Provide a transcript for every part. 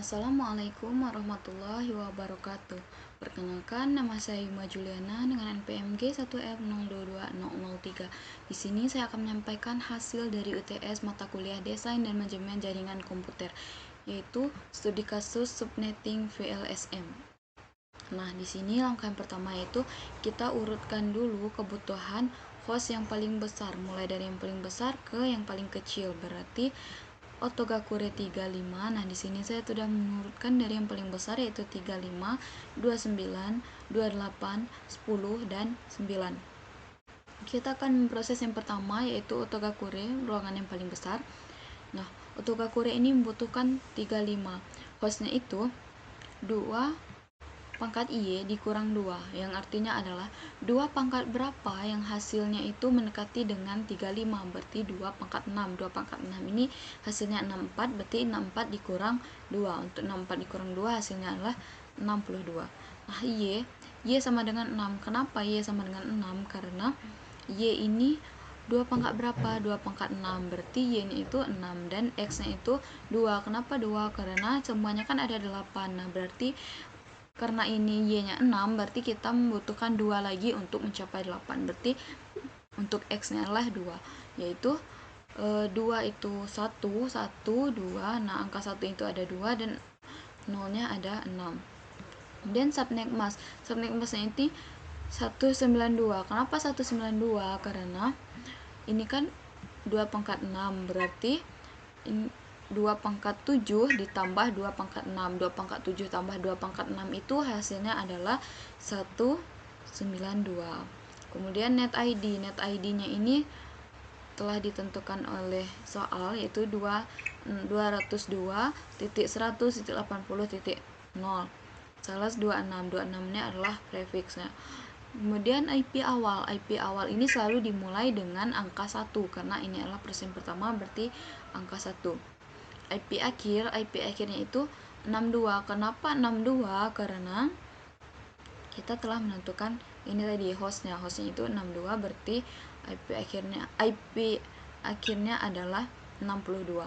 Assalamualaikum warahmatullahi wabarakatuh. Perkenalkan, nama saya Yuma Juliana dengan NPMG 1F022003. Di sini saya akan menyampaikan hasil dari UTS mata kuliah Desain dan Manajemen Jaringan Komputer, yaitu studi kasus subnetting VLSM. Nah, di sini langkah yang pertama yaitu kita urutkan dulu kebutuhan host yang paling besar, mulai dari yang paling besar ke yang paling kecil. Berarti Otogakure 35. Nah, di sini saya sudah menurutkan dari yang paling besar yaitu 35, 29, 28, 10 dan 9. Kita akan memproses yang pertama yaitu Otogakure, ruangan yang paling besar. Nah, Otogakure ini membutuhkan 35. Hostnya itu 2 pangkat IY dikurang 2, yang artinya adalah 2 pangkat berapa yang hasilnya itu mendekati dengan 35, berarti 2 pangkat 6. 2 pangkat 6 ini hasilnya 64, berarti 64 dikurang 2. Untuk 64 dikurang 2 hasilnya adalah 62. Nah, Y sama dengan 6. Kenapa Y sama dengan 6? Karena Y ini 2 pangkat berapa? 2 pangkat 6, berarti Y-nya itu 6 dan X-nya itu 2. Kenapa 2? Karena semuanya kan ada 8. Nah, berarti karena ini Y-nya 6, berarti kita membutuhkan 2 lagi untuk mencapai 8. Berarti untuk X-nya adalah 2, yaitu 2 itu 1, 1, 2. Nah, angka 1 itu ada 2 dan 0-nya ada 6. Kemudian subnetmasnya ini 192. Kenapa 192? Karena ini kan 2 pangkat 6, berarti 2 pangkat 7 ditambah 2 pangkat 6. 2 pangkat 7 tambah 2 pangkat 6 itu hasilnya adalah 192. Kemudian net ID-nya ini telah ditentukan oleh soal, yaitu 202.100.80.0 salah 26-nya adalah prefiksnya. Kemudian IP awal ini selalu dimulai dengan angka 1 karena ini adalah persen pertama, berarti angka 1. IP akhirnya itu 62. Kenapa 62? Karena kita telah menentukan ini tadi hostnya itu 62, berarti IP akhirnya adalah 62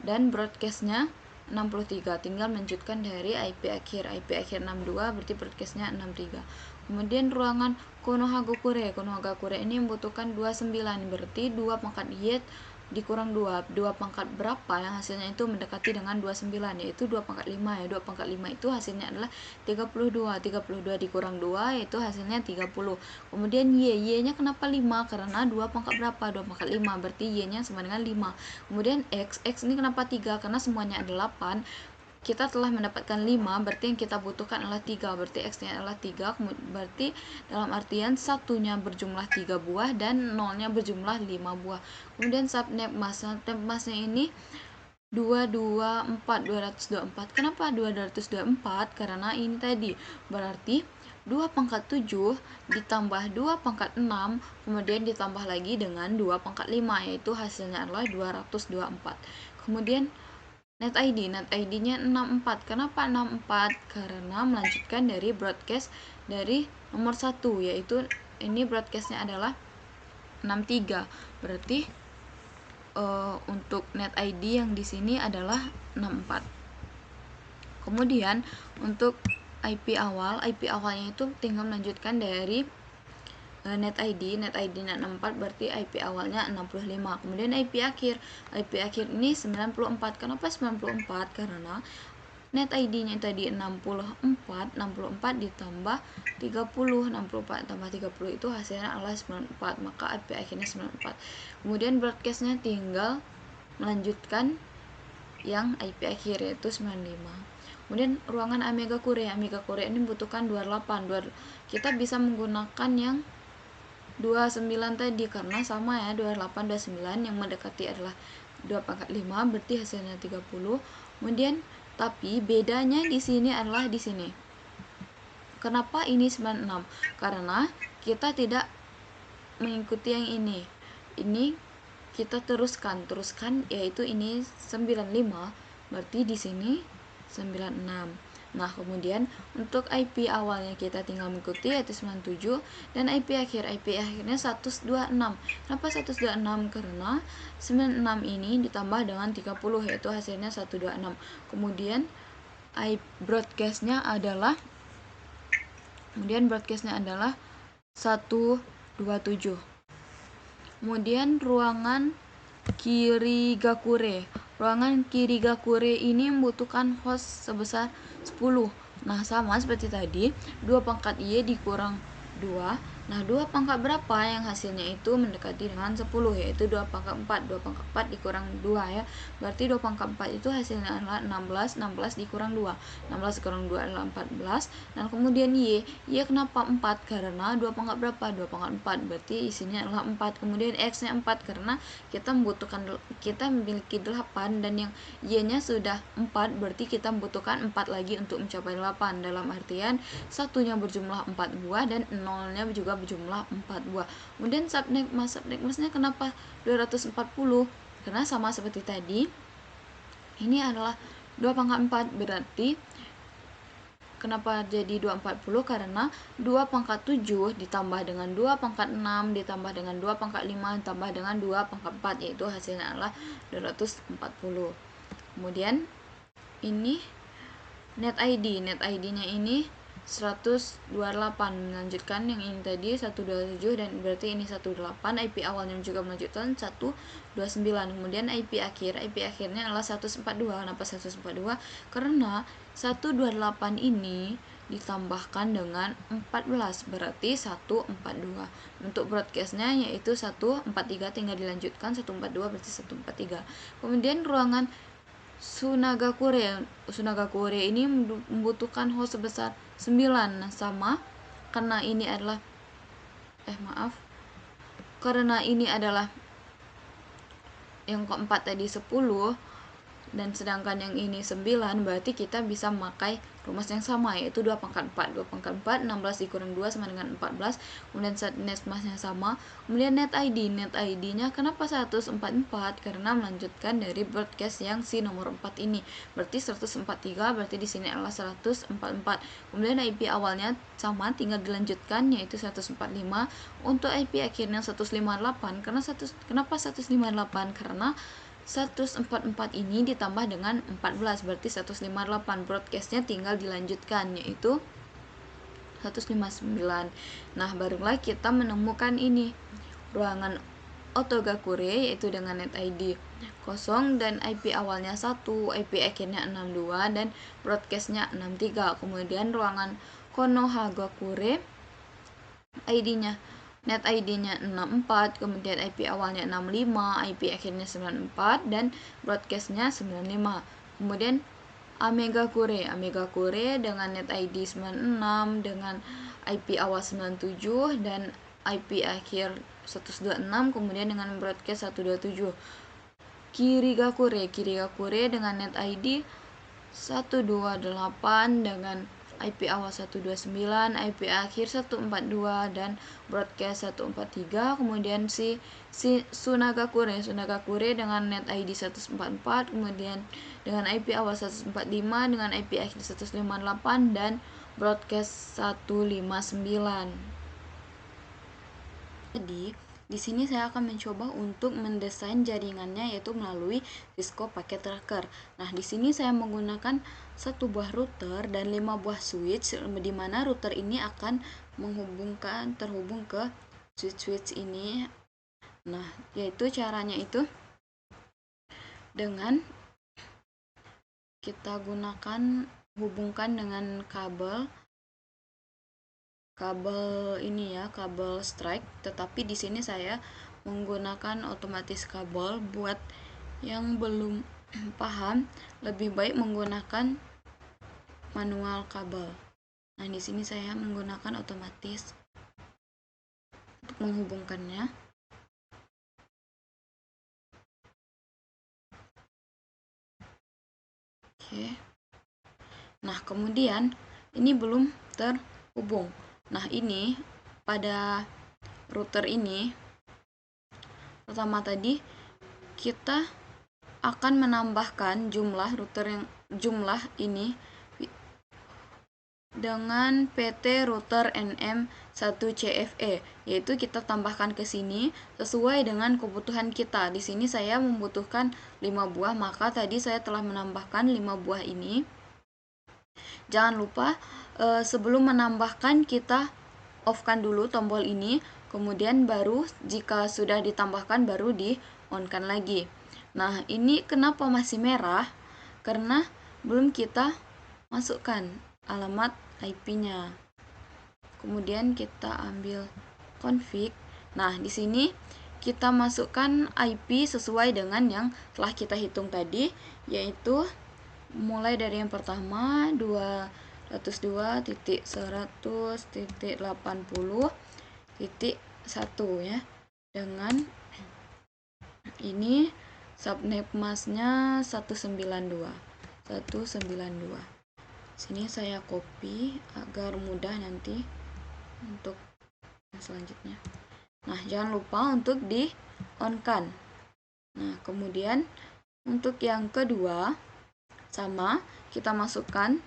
dan broadcastnya 63. Tinggal melanjutkan dari IP akhir 62, berarti broadcastnya 63. Kemudian ruangan Konohagakure ini membutuhkan 29, berarti 2 pangkat Y dikurang 2 pangkat berapa yang hasilnya itu mendekati dengan 29, yaitu 2 pangkat 5 ya. 2 pangkat 5 itu hasilnya adalah 32 dikurang 2 yaitu hasilnya 30. Kemudian Y nya kenapa 5? Karena 2 pangkat berapa? 2 pangkat 5, berarti Y nya sama dengan 5. Kemudian X ini kenapa 3? Karena semuanya ada 8. Kita telah mendapatkan 5, berarti yang kita butuhkan adalah 3, berarti X-nya adalah 3. Berarti dalam artian satunya berjumlah 3 buah dan 0-nya berjumlah 5 buah. Kemudian subnetmasnya ini 224. Kenapa 224? Karena ini tadi berarti 2 pangkat 7 ditambah 2 pangkat 6 kemudian ditambah lagi dengan 2 pangkat 5, yaitu hasilnya adalah 224. Kemudian net ID-nya 64. Kenapa 64? Karena melanjutkan dari broadcast dari nomor 1, yaitu ini broadcastnya adalah 63. Berarti untuk net ID yang di sini adalah 64. Kemudian untuk IP awalnya itu tinggal melanjutkan dari net ID-nya 64, berarti IP awalnya 65. Kemudian IP akhir ini 94. Kenapa 94? Karena net ID-nya tadi 64 ditambah 30. 64 tambah 30 itu hasilnya adalah 94, maka IP akhirnya 94. Kemudian broadcast-nya tinggal melanjutkan yang IP akhir yaitu 95. Kemudian ruangan Amegakure ini membutuhkan 28. Kita bisa menggunakan yang 29 tadi karena sama ya, 28 29 yang mendekati adalah 2 pangkat 5, berarti hasilnya 30. Kemudian tapi bedanya di sini adalah di sini. Kenapa ini 96? Karena kita tidak mengikuti yang ini. Ini kita teruskan yaitu ini 95, berarti di sini 96. Nah, kemudian untuk IP awalnya kita tinggal mengikuti yaitu 97 dan IP akhirnya 126. Kenapa 126? Karena 96 ini ditambah dengan 30 yaitu hasilnya 126. Kemudian broadcastnya adalah 127. Kemudian ruangan Kirigakure. Ruangan Kirigakure ini membutuhkan host sebesar 10. Nah, sama seperti tadi, 2 pangkat Y dikurang 2. Nah, 2 pangkat berapa yang hasilnya itu mendekati dengan 10, yaitu 2 pangkat 4. 2 pangkat 4 dikurang 2 ya. Berarti 2 pangkat 4 itu hasilnya adalah 16. 16 dikurang 2. 16 dikurang 2 adalah 14. Dan kemudian Y kenapa 4? Karena 2 pangkat berapa? 2 pangkat 4. Berarti isinya adalah 4. Kemudian X-nya 4 karena kita memiliki 8 dan yang Y-nya sudah 4, berarti kita membutuhkan 4 lagi untuk mencapai 8. Dalam artian satunya berjumlah 4 buah dan nolnya juga berjumlah 4 buah. Kemudian subnegmasnya kenapa 240? Karena sama seperti tadi, ini adalah 2 pangkat 4, berarti kenapa jadi 240? Karena 2 pangkat 7 ditambah dengan 2 pangkat 6 ditambah dengan 2 pangkat 5 ditambah dengan 2 pangkat 4, yaitu hasilnya adalah 240. Kemudian ini net ID-nya ini 128, melanjutkan yang ini tadi 127, dan berarti ini 18. IP awalnya juga melanjutkan 129. Kemudian IP akhirnya adalah 142. Kenapa 142? Karena 128 ini ditambahkan dengan 14, berarti 142. Untuk broadcastnya yaitu 143, tinggal dilanjutkan 142, berarti 143. Kemudian ruangan Sunagakure ini membutuhkan host sebesar 9. Nah, sama karena ini adalah yang keempat tadi 10 dan sedangkan yang ini 9, berarti kita bisa memakai rumus yang sama, yaitu 2 pangkat 4. 2 pangkat 4, 16 dikurang 2 sama dengan 14. Kemudian netmasnya sama. Kemudian net ID-nya kenapa 144? Karena melanjutkan dari broadcast yang si nomor 4 ini. Berarti 143, berarti di sini adalah 144. Kemudian IP awalnya sama, tinggal dilanjutkan yaitu 145. Untuk IP akhirnya 158. Kenapa 158? Karena 144 ini ditambah dengan 14, berarti 158. Broadcastnya tinggal dilanjutkan yaitu 159. Nah, barulah kita menemukan ini ruangan Otogakure, yaitu dengan net ID 0 dan IP awalnya 1, IP akhirnya 62 dan broadcastnya 63. Kemudian ruangan Konohagakure, net ID-nya 64, kemudian IP awalnya 65, IP akhirnya 94 dan broadcastnya 95. Kemudian Amegakure dengan net ID 96 dengan IP awal 97 dan IP akhir 126, kemudian dengan broadcast 127. Kirigakure dengan net ID 128 dengan IP awal 129, IP akhir 142 dan broadcast 143. Kemudian si Sunagakure dengan net ID 144, kemudian dengan IP awal 145 dengan IP akhir 158 dan broadcast 159. Jadi di sini saya akan mencoba untuk mendesain jaringannya, yaitu melalui Cisco Packet Tracker. Nah, di sini saya menggunakan 1 buah router dan 5 buah switch, di mana router ini akan terhubung ke switch ini. Nah, yaitu caranya itu dengan kita hubungkan dengan kabel ini ya, kabel strike. Tetapi di sini saya menggunakan otomatis kabel. Buat yang belum paham, lebih baik menggunakan manual kabel. Nah, di sini saya menggunakan otomatis untuk menghubungkannya. Oke. Nah, kemudian ini belum terhubung. Nah, ini pada router ini pertama tadi kita akan menambahkan jumlah ini dengan PT router NM1CFE, yaitu kita tambahkan ke sini sesuai dengan kebutuhan kita. Di sini saya membutuhkan 5 buah, maka tadi saya telah menambahkan 5 buah ini. jangan lupa sebelum menambahkan kita off-kan dulu tombol ini, kemudian baru jika sudah ditambahkan baru di on-kan lagi. Nah, ini kenapa masih merah? Karena belum kita masukkan alamat IP-nya. Kemudian kita ambil config. Nah, di sini kita masukkan IP sesuai dengan yang telah kita hitung tadi, yaitu mulai dari yang pertama 202.100.80.1 ya, dengan ini subnet masknya 192. Sini saya copy agar mudah nanti untuk yang selanjutnya. Nah, jangan lupa untuk di on kan. Nah, kemudian untuk yang kedua sama, kita masukkan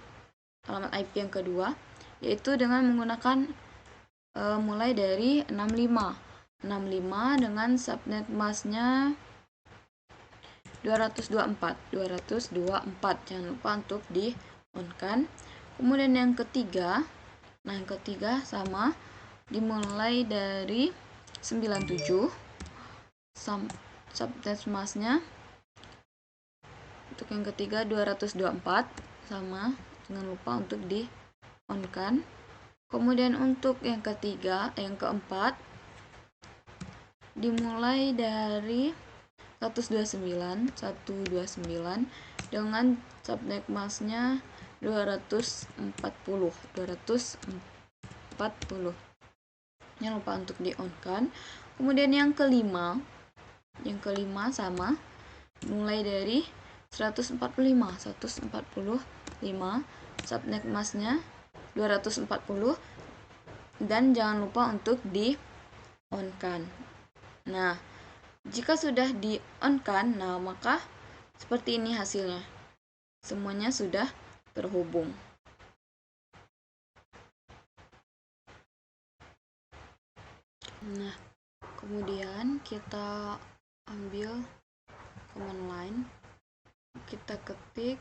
alamat IP yang kedua, yaitu dengan menggunakan mulai dari 65 dengan subnet masknya 224. Jangan lupa untuk di on kan. Kemudian yang ketiga, nah yang ketiga sama, dimulai dari 97, subnet masknya untuk yang ketiga 224 sama, jangan lupa untuk di on kan. Kemudian untuk yang keempat dimulai dari 129 dengan subnet masknya 240. Jangan lupa untuk di on kan. Kemudian yang kelima sama, mulai dari 145 subnet masknya 240, dan jangan lupa untuk di on kan. Nah, jika sudah di on kan, nah maka seperti ini hasilnya, semuanya sudah terhubung. Nah, kemudian kita ambil command line, kita ketik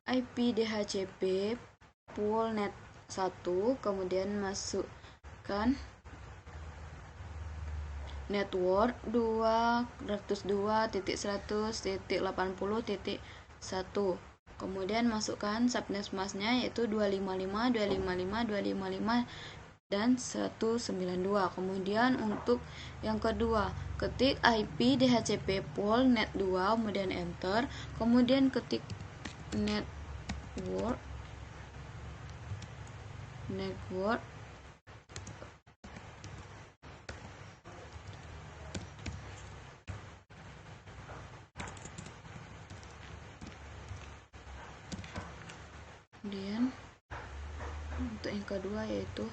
IP DHCP pool net 1, kemudian masukkan network 202.100.80.1, kemudian masukkan subnet masknya yaitu 255 dan 192. Kemudian untuk yang kedua, ketik IP DHCP pool net 2, kemudian enter, kemudian ketik network kemudian untuk yang kedua yaitu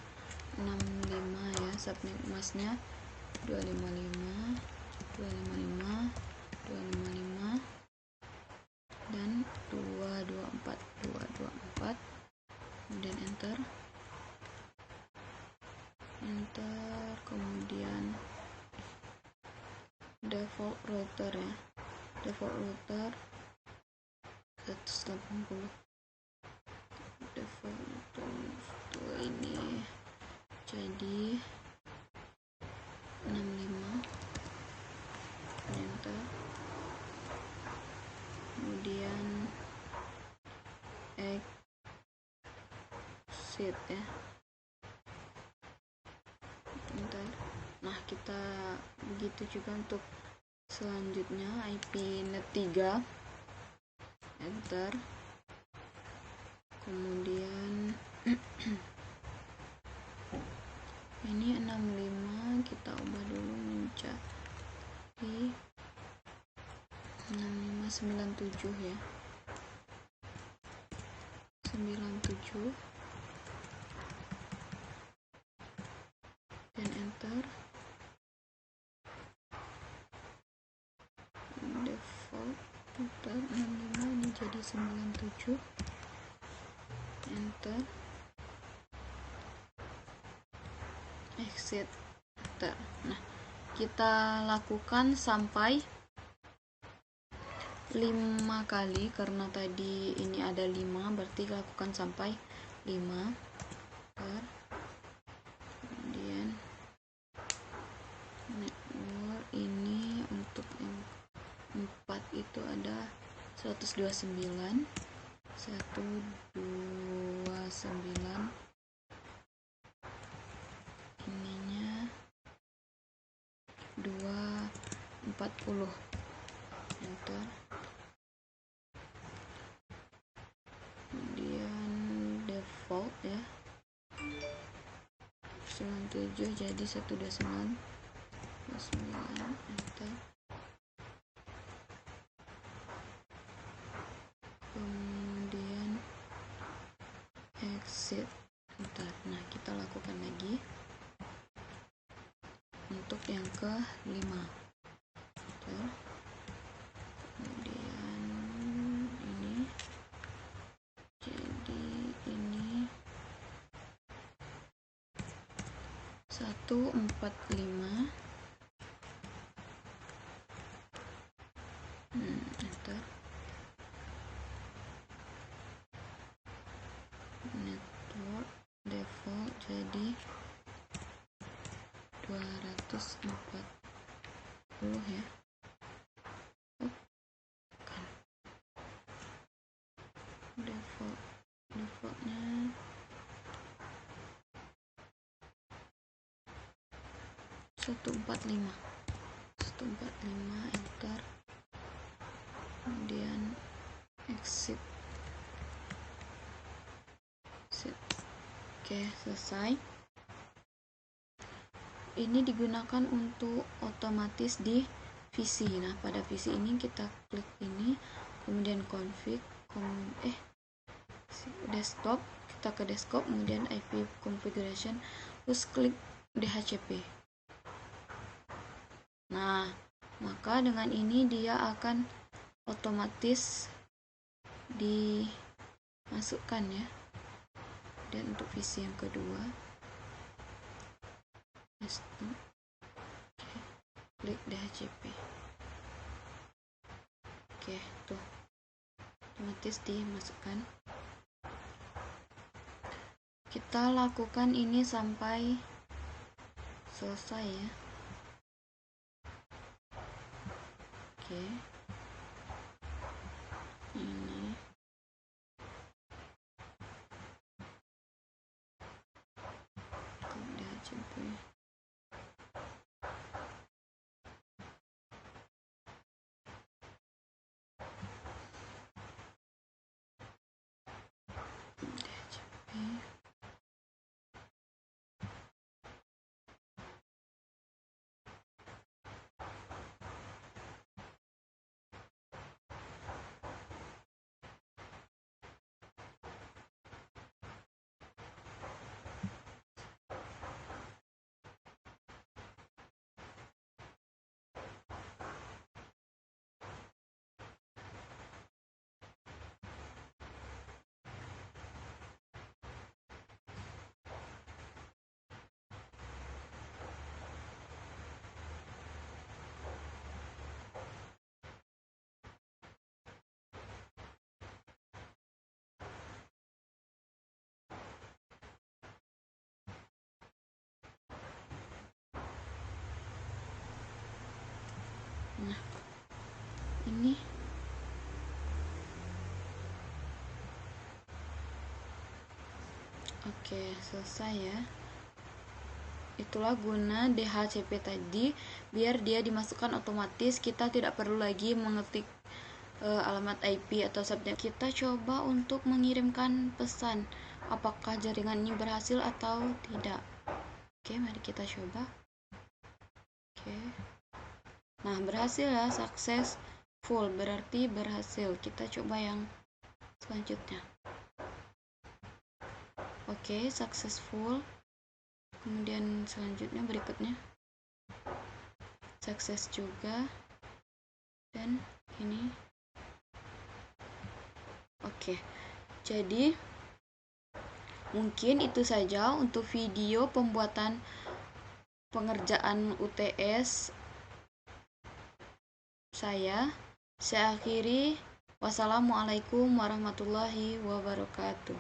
65 ya, subnet masknya 255 dan 224, kemudian enter, kemudian default router 180 default router ini jadi 65, enter, kemudian exit ya, enter. Nah, kita begitu juga untuk selanjutnya IP net 3, enter, kemudian ini 65 kita ubah dulu menjadi 6597 ya, 97, dan enter. Default router 65 ini jadi 97, enter, exit, enter. Nah, kita lakukan sampai 5 kali, karena tadi ini ada 5, berarti lakukan sampai 5 kemudian network ini untuk yang 4 itu ada 129 ininya 240 enter. Kemudian default ya 97 jadi 129 enter. Kemudian exit enter. Nah, kita lakukan lagi untuk yang ke-5 enter. Kemudian ini jadi ini 145 enter. Network default jadi 240 ya. Kan defaultnya 145 enter. Kemudian exit. Oke, selesai. Ini digunakan untuk otomatis di VC. Nah, pada VC ini kita klik ini, kemudian config, desktop, kita ke desktop, kemudian IP configuration, terus klik DHCP. Nah, maka dengan ini dia akan otomatis dimasukkan ya. Dan untuk visi yang kedua, desktop, klik DHCP. Oke, tuh otomatis dimasukkan. Kita lakukan ini sampai selesai ya. Oke, ini DHCP. Nah, ini oke, selesai ya. Itulah guna DHCP tadi, biar dia dimasukkan otomatis, kita tidak perlu lagi mengetik alamat IP atau subnet. Kita coba untuk mengirimkan pesan, apakah jaringan ini berhasil atau tidak. Oke, mari kita coba. Oke, nah berhasil ya, successful, berarti berhasil. Kita coba yang selanjutnya. Oke, successful. Kemudian selanjutnya berikutnya sukses juga, dan ini oke. Jadi mungkin itu saja untuk video pembuatan pengerjaan UTS saya akhiri. Wassalamualaikum warahmatullahi wabarakatuh.